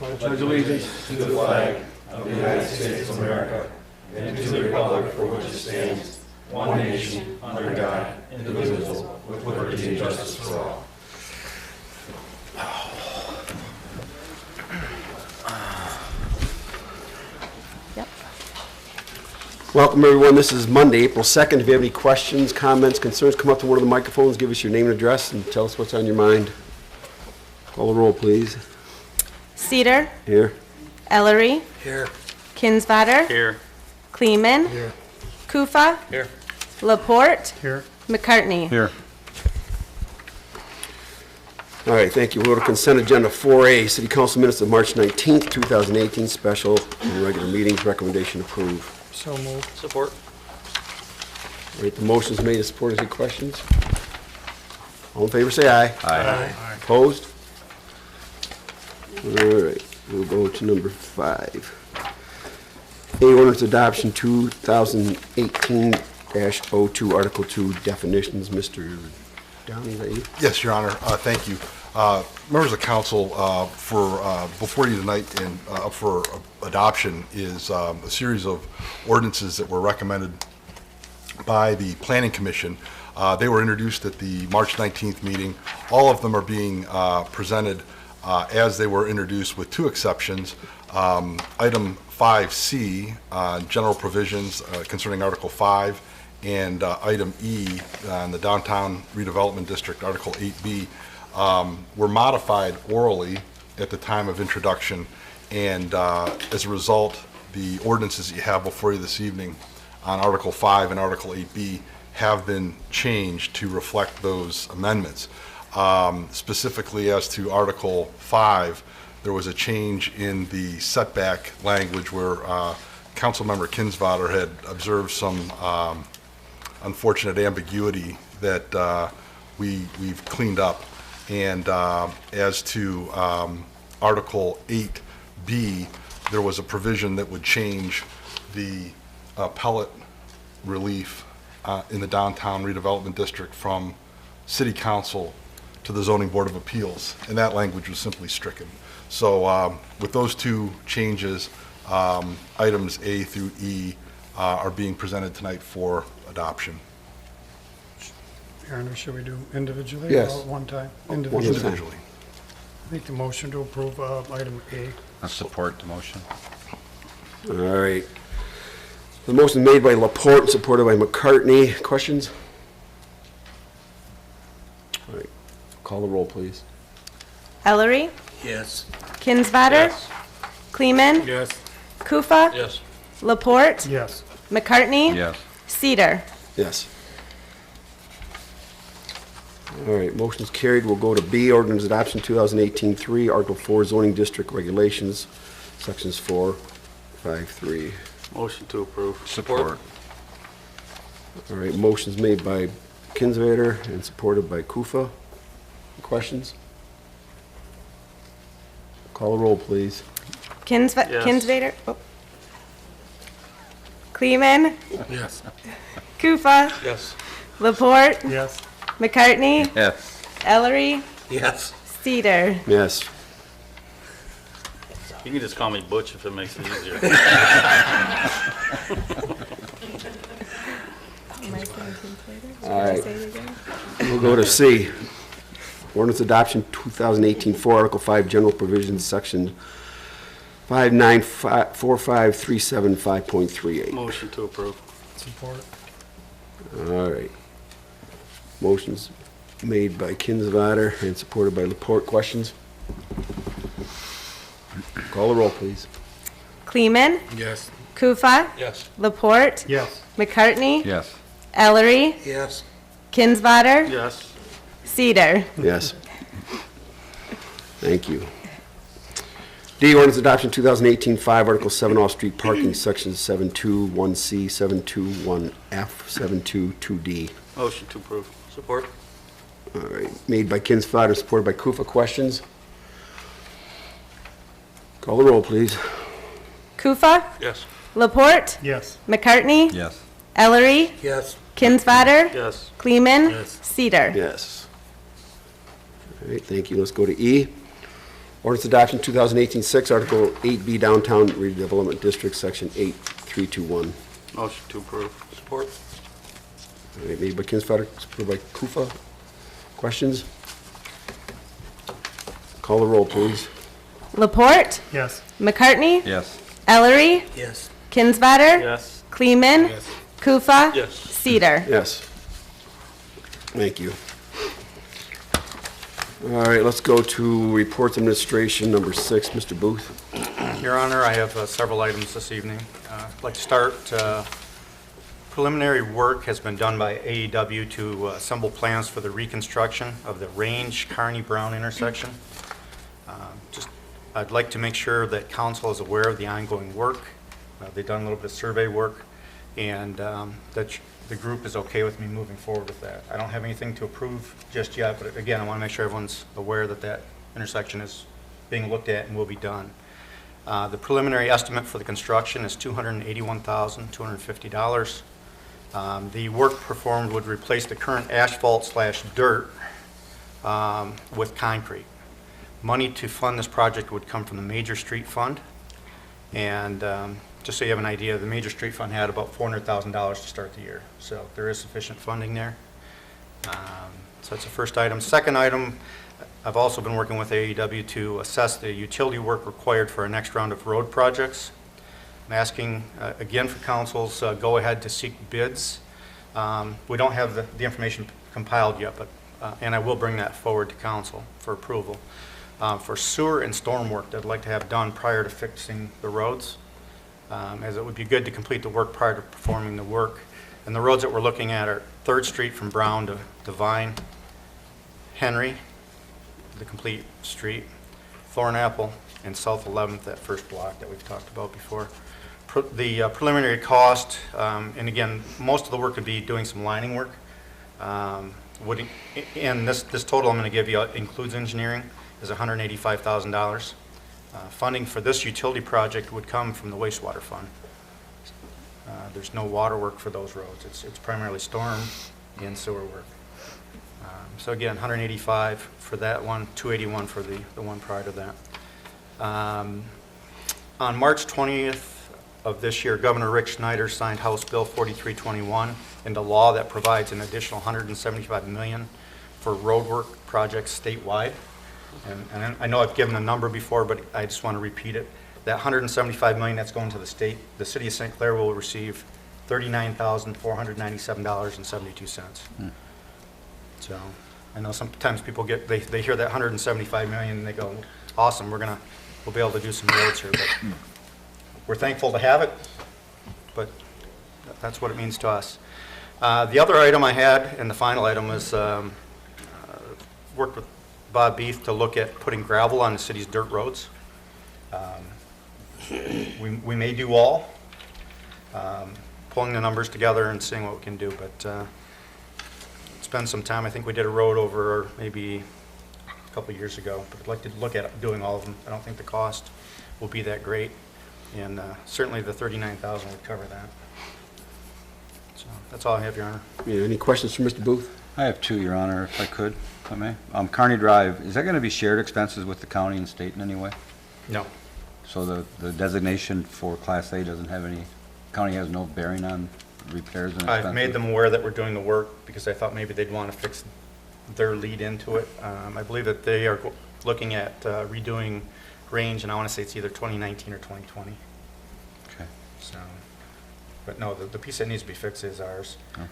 pledge allegiance to the flag of the United States of America and to the republic for which it stands, one nation, under God, indivisible, with liberty and justice for all. Welcome, everyone. This is Monday, April 2nd. If you have any questions, comments, concerns, come up to one of the microphones, give us your name and address, and tell us what's on your mind. Call the roll, please. Cedar. Here. Ellery. Here. Kinsvater. Here. Kleeman. Here. Kufa. Here. Laporte. Here. McCartney. Here. All right, thank you. We'll go to consent agenda 4A, City Council minutes of March 19th, 2018, special and regular meetings, recommendation approved. So moved. Support. All right, the motion's made and supported. Any questions? All in favor, say aye. Aye. Opposed? All right, we'll go to number 5. A ordinance adoption 2018-02, Article 2, definitions. Mr. Downey, is that you? Yes, Your Honor. Thank you. Members of council, before you tonight and up for adoption is a series of ordinances that were recommended by the Planning Commission. They were introduced at the March 19th meeting. All of them are being presented as they were introduced, with 2 exceptions. Item 5C, general provisions concerning Article 5, and item E on the Downtown Redevelopment District, Article 8B, were modified orally at the time of introduction, and as a result, the ordinances that you have before you this evening on Article 5 and Article 8B have been changed to reflect those amendments. Specifically as to Article 5, there was a change in the setback language where Councilmember Kinsvater had observed some unfortunate ambiguity that we've cleaned up. And as to Article 8B, there was a provision that would change the appellate relief in the Downtown Redevelopment District from City Council to the Zoning Board of Appeals, and that language was simply stricken. So with those 2 changes, items A through E are being presented tonight for adoption. Your Honor, should we do individually? Yes. Or at one time? One at a Individually. time. Individually. Make the motion to approve item A. I support the motion. All right. The motion made by Laporte, supported by McCartney. Questions? All right. Call the roll, please. Ellery. Yes. Kinsvater. Kleeman. Yes. Kufa. Yes. Laporte. Yes. McCartney. Yes. Cedar. Yes. All right, motion's carried. We'll go to B, ordinance adoption 2018-3, Article 4, zoning district regulations, sections 4, 5, 3. Motion to approve. Support. All right, motion's made by Kinsvater and supported by Kufa. Questions? Call the roll, please. Yes. Kinsvater. Oh. Kleeman. Yes. Kufa. Yes. Laporte. Yes. McCartney. Yes. Ellery. Yes. Cedar. Yes. You can just call me Butch if it makes it easier. All right. We'll go to C. Ordinance adoption 2018-4, Article 5, general provisions, section 594537.5.38. Motion to approve. Support. All right. Motion's made by Kinsvater and supported by Laporte. Questions? Call the roll, please. Kleeman. Yes. Kufa. Yes. Laporte. Yes. McCartney. Yes. Ellery. Yes. Kinsvater. Yes. Cedar. Yes. Thank you. D, ordinance adoption 2018-5, Article 7, off-street parking, sections 721C, 721F, 722D. Motion to approve. Support. All right, made by Kinsvater, supported by Kufa. Questions? Call the roll, please. Kufa. Yes. Laporte. Yes. McCartney. Yes. Ellery. Yes. Kinsvater. Yes. Kleeman. Yes. Cedar. Yes. All right, thank you. Let's go to E. Ordinance adoption 2018-6, Article 8B, Downtown Redevelopment District, Section 8321. Motion to approve. Support. Made by Kinsfater, supported by Kufa. Questions? Call the roll, please. Laporte, Yes. McCartney, Yes. Ellery, Yes. Kinsvater, Yes. Kleeman, Yes. Kufa, Yes. Cedar. Yes. Thank you. All right, let's go to Reports Administration number 6, Mr. Booth. Your Honor, I have several items this evening. I'd like to start, preliminary work has been done by AEW to assemble plans for the reconstruction of the Range-Kearney-Brown intersection. I'd like to make sure that council is aware of the ongoing work. They've done a little bit of survey work, and that the group is okay with me moving forward with that. I don't have anything to approve just yet, but again, I want to make sure everyone's aware that that intersection is being looked at and will be done. The preliminary estimate for the construction is $281,250. The work performed would replace the current asphalt/dirt with concrete. Money to fund this project would come from the Major Street Fund. And just so you have an idea, the Major Street Fund had about $400,000 to start the year. So there is sufficient funding there. So that's the first item. Second item, I've also been working with AEW to assess the utility work required for our next round of road projects. I'm asking, again, for council's go-ahead to seek bids. We don't have the information compiled yet, but and I will bring that forward to council for approval. For sewer and storm work that I'd like to have done prior to fixing the roads, as it would be good to complete the work prior to performing the work. And the roads that we're looking at are 3rd Street from Brown to Vine, Henry, the complete street, Thornapple, and South 11th, that first block that we've talked about before. The preliminary cost, and again, most of the work would be doing some lining work. And this total I'm going to give you includes engineering, is $185,000. Funding for this utility project would come from the wastewater fund. There's no water work for those roads. It's primarily storm and sewer work. So again, 185 for that one, 281 for the one prior to that. On March 20th of this year, Governor Rick Snyder signed House Bill 4321 into law that provides an additional $175 million for road work projects statewide. And I know I've given a number before, but I just want to repeat it. That $175 million that's going to the state, the city of St. Clair will receive $39,497.72. So I know sometimes people they hear that $175 million and they go, awesome, we'll be able to do some roads here. But we're thankful to have it, but that's what it means to us. The other item I had, and the final item, was worked with Bob Beef to look at putting gravel on the city's dirt roads. We may do all, pulling the numbers together and seeing what we can do, but spend some time. I think we did a road over maybe a couple years ago, but I'd like to look at doing all of them. I don't think the cost will be that great, and certainly the $39,000 would cover that. So that's all I have, Your Honor. Yeah, any questions for Mr. Booth? I have two, Your Honor, if I could, if I may. Kearney Drive, is that going to be shared expenses with the county and state in any way? No. So the designation for Class A doesn't have any, county has no bearing on repairs and expenses? I've made them aware that we're doing the work because I thought maybe they'd want to fix their lead into it. I believe that they are looking at redoing Range, and I want to say it's either 2019 or 2020. Okay. So, but no, the piece that needs to be fixed is ours. Okay.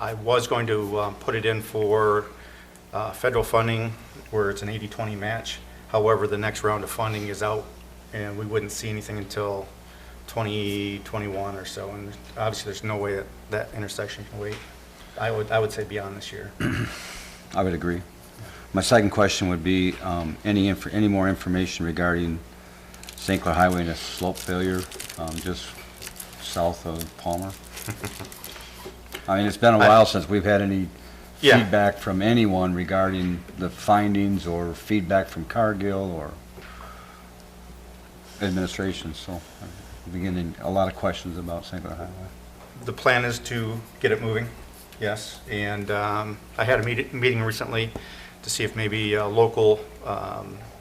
I was going to put it in for federal funding where it's an 80-20 match. However, the next round of funding is out, and we wouldn't see anything until 2021 or so. And obviously, there's no way that intersection can wait. I would say beyond this year. I would agree. My second question would be, any more information regarding St. Clair Highway and a slope failure just south of Palmer? I mean, it's been a while since we've had any feedback from anyone regarding the findings or feedback from Cargill or administration, so I'm beginning a lot of questions about St. Clair Highway. The plan is to get it moving, yes. And I had a meeting recently to see if maybe a local,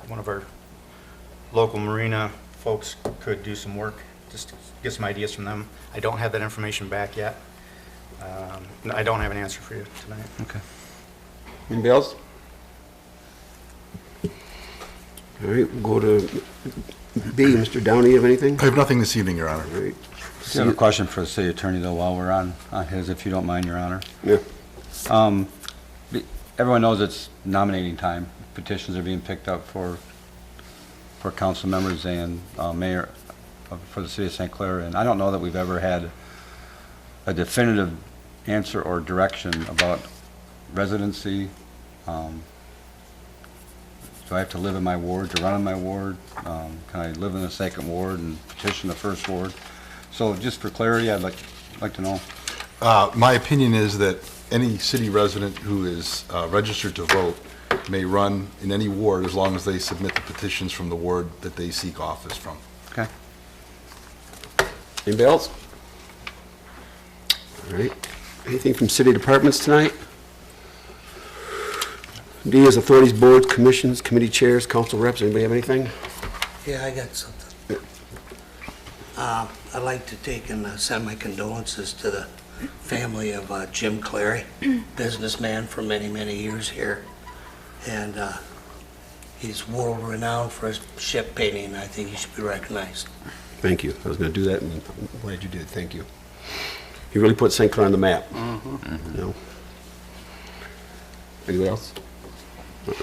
one of our local marina folks could do some work, just to get some ideas from them. I don't have that information back yet. I don't have an answer for you tonight. Okay. Anybody else? All right, we'll go to B. Mr. Downey, you have anything? I have nothing this evening, Your Honor. All right. I have a question for the city attorney, though, while we're on his, if you don't mind, Your Honor. Yeah. Everyone knows it's nominating time. Petitions are being picked up for council members and mayor for the city of St. Clair, and I don't know that we've ever had a definitive answer or direction about residency. Do I have to live in my ward to run in my ward? Can I live in the second ward and petition the first ward? So just for clarity, I'd like to know. My opinion is that any city resident who is registered to vote may run in any ward as long as they submit the petitions from the ward that they seek office from. Okay. Anybody else? All right. Anything from city departments tonight? D is authorities, boards, commissions, committee chairs, council reps. Anybody have anything? Yeah, I got something. I'd like to take and send my condolences to the family of Jim Clary, businessman for many, many years here. And he's world-renowned for his ship painting. I think he should be recognized. Thank you. I was going to do that, and I'm glad you did. Thank you. He really put St. Clair on the map. You know. Anybody else?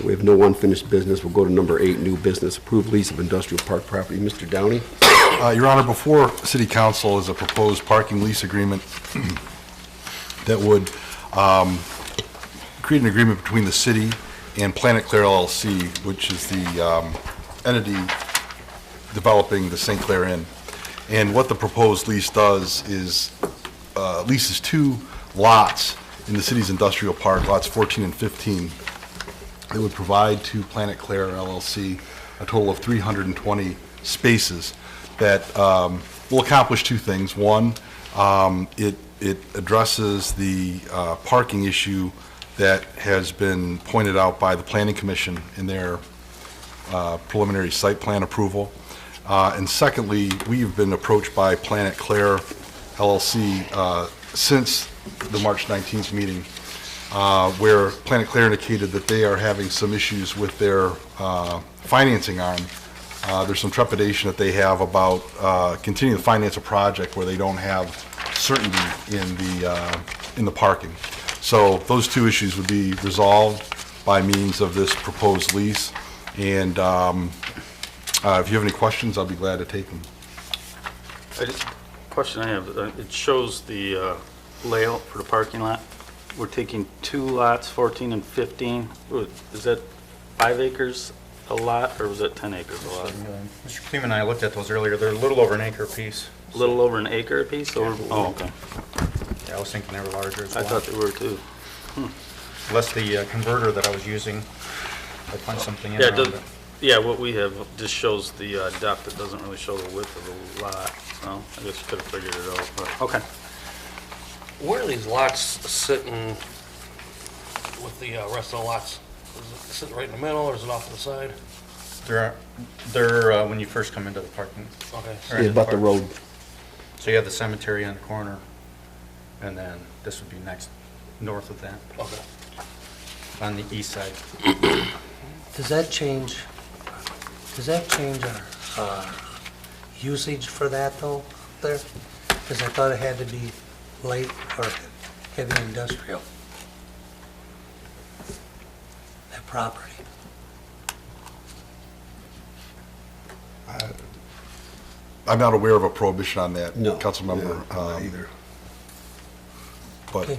We have no unfinished business. We'll go to number 8, new business, approved lease of industrial park property. Mr. Downey? Your Honor, before City Council is a proposed parking lease agreement that would create an agreement between the city and Planet Clair LLC, which is the entity developing the St. Clair Inn. And what the proposed lease does is leases 2 lots in the city's industrial park, lots 14 and 15. It would provide to Planet Clair LLC a total of 320 spaces that will accomplish 2 things. One, it addresses the parking issue that has been pointed out by the Planning Commission in their preliminary site plan approval. And secondly, we've been approached by Planet Clair LLC since the March 19th meeting, where Planet Clair indicated that they are having some issues with their financing arm. There's some trepidation that they have about continuing to finance a project where they don't have certainty in the parking. So those 2 issues would be resolved by means of this proposed lease. And if you have any questions, I'll be glad to take them. Question I have, it shows the layout for the parking lot. We're taking 2 lots, 14 and 15. Is that 5 acres a lot, or was that 10 acres a lot? Mr. Kleeman and I looked at those earlier. They're a little over an acre apiece. A little over an acre a piece? Or, oh, okay. Yeah, I was thinking they were larger as I well. thought they were too. Unless the converter that I was using, I punched something in Yeah, around it. yeah, what we have just shows the depth. It doesn't really show the width of the lot. So I guess you could have figured it out, but okay. Where are these lots sitting with the rest of the lots? Is it sitting right in the middle, or is it off to the side? They're when you first come into the parking. Okay. or Yeah, into about the park. road. So you have the cemetery on the corner, and then this would be next, north of that, Okay. on the east side. Does that change our usage for that though, up there? Because I thought it had to be light or heavy industrial. That property. I'm not aware of a prohibition on that, No. Councilmember. Yeah, I'm not either. But Okay.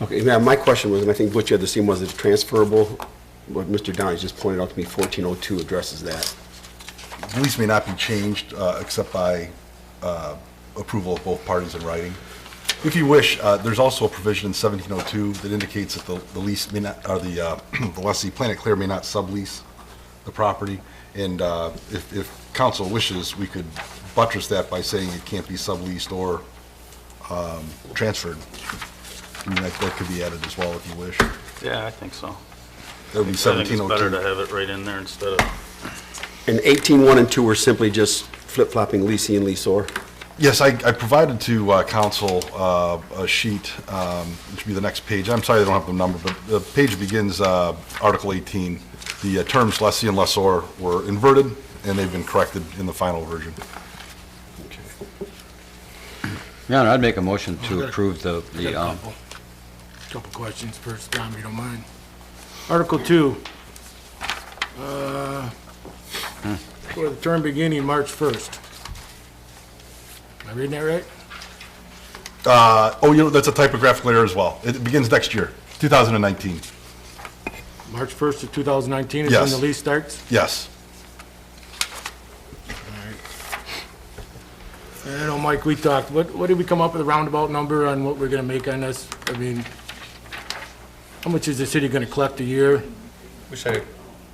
Okay, now my question was, and I think what you had to see was it's transferable. What Mr. Downey just pointed out to me, 1402 addresses that. the lease may not be changed except by approval of both parties in writing. If you wish, there's also a provision in 1702 that indicates that the lease may not, or the lessee, Planet Clair, may not sublease the property. And if council wishes, we could buttress that by saying it can't be subleased or transferred. I mean, that could be added as well if you wish. Yeah, I think so. That would be I think it's better 1702. to have it right in there instead of, And 18-1 and 2 were simply just flip-flopping leasing and leaseor. Yes, I provided to council a sheet, which would be the next page. I'm sorry I don't have the number, but the page begins Article 18. The terms lessee and lessor were inverted, and they've been corrected in the final version. Your Honor, I'd make a motion I to got a- approve the, Couple questions first, Tom, if you don't mind. Article 2. For the term beginning March 1st. Am I reading that right? That's a typographical error as well. It begins next year, 2019. March 1st of 2019 is Yes. when the lease starts? Yes. I know, Mike, we talked, what did we come up with a roundabout number on what we're gonna make on this? I mean, how much is the city gonna collect a year? We said it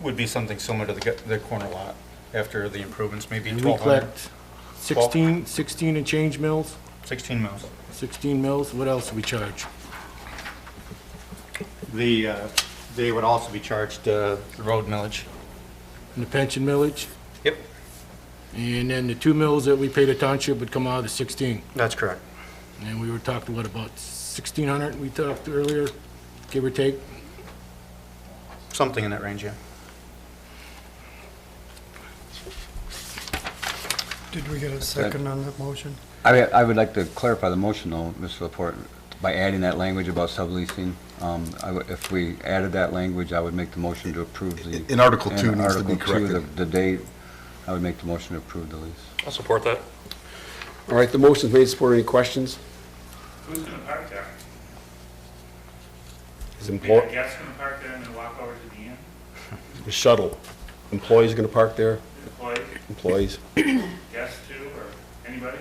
would be something similar to the corner lot after the improvements, maybe And we 1,200. collect 16 and change mills, 16 mils. 16 mills, what else do we charge? They would also be charged the road millage. And the pension millage? Yep. And then the 2 mills that we pay the township would come out of the 16. That's correct. And we were talking, what, about 1,600 we talked earlier, give or take? Something in that range, yeah. Did we get a second on that motion? I would like to clarify the motion though, Mr. Laporte, by adding that language about subleasing. If we added that language, I would make the motion to approve the. In Article 2 in needs to be Article 2, corrected. the date, I would make the motion to approve the lease. I'll support that. All right, the motion's made, support. Any questions? Who's gonna park there? Is Are employ, guests gonna park there and then walk over to the inn? the shuttle, employees gonna park there? Employees, Employees? guests too, or anybody?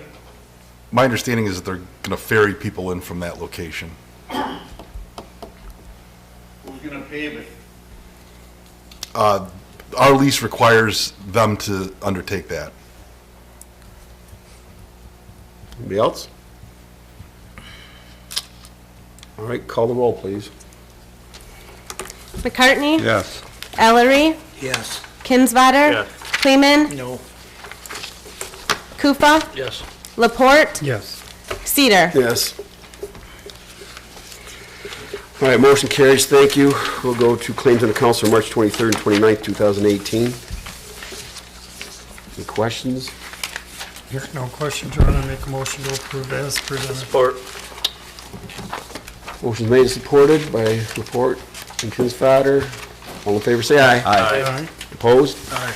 My understanding is that they're going to ferry people in from that location. Who's gonna pave it? Our lease requires them to undertake that. Anybody else? All right, call the roll, please. McCartney? Yes. Ellery? Yes. Kinsvater? yeah. Kleeman? No. Kufa? Yes. Laporte? Yes. Cedar? Yes. All right, motion carries. Thank you. We'll go to claims on the council March 23rd and 29th, 2018. Any questions? Here, no questions, Your Honor, I make a motion to approve as presented. Support. Motion made and supported by Laporte and Kinsfater. All in favor, say aye. Aye. Opposed? Aye.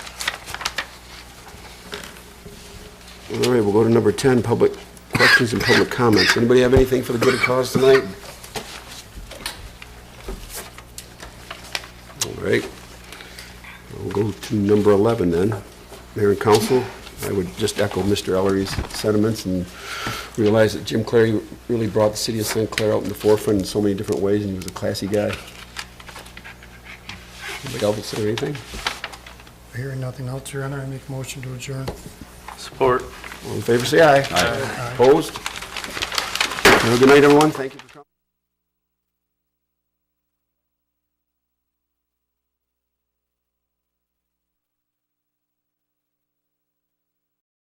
All right, we'll go to number 10, public questions and public comments. Anybody have anything for the good of cause tonight? All right. We'll go to number 11 then. Mayor and council, I would just echo Mr. Ellery's sentiments and realize that Jim Clary really brought the city of St. Clair out in the forefront in so many different ways, and he was a classy guy. Anybody else say anything? Hearing nothing else, Your Honor, I make a motion to adjourn. Support. All in favor, say aye. Aye. Opposed? Have a good night, everyone. Thank you.